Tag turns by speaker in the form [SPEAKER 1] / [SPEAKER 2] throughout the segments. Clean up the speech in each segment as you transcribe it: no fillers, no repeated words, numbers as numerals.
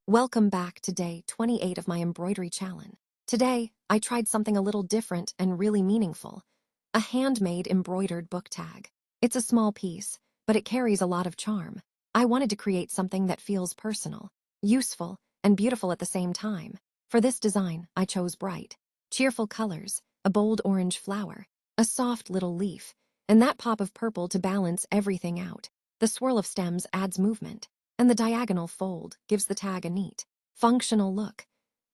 [SPEAKER 1] Welcome back to day 28 of my embroidery challenge. Today, I tried something a little different and really meaningful. A handmade embroidered book tag. It's a small piece, but it carries a lot of charm. I wanted to create something that feels personal, useful, and beautiful at the same time. For this design, I chose bright, cheerful colors, a bold orange flower, a soft little leaf, and that pop of purple to balance everything out. The swirl of stems adds movement, and the diagonal fold gives the tag a neat, functional look.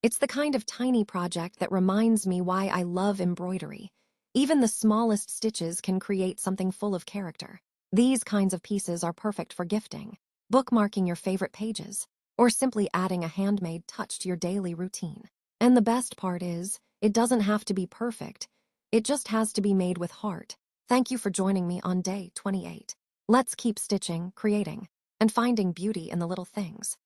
[SPEAKER 1] It's the kind of tiny project that reminds me why I love embroidery. Even the smallest stitches can create something full of character. These kinds of pieces are perfect for gifting, bookmarking your favorite pages, or simply adding a handmade touch to your daily routine. And the best part is, it doesn't have to be perfect. It just has to be made with heart. Thank you for joining me on day 28. Let's keep stitching, creating, and finding beauty in the little things.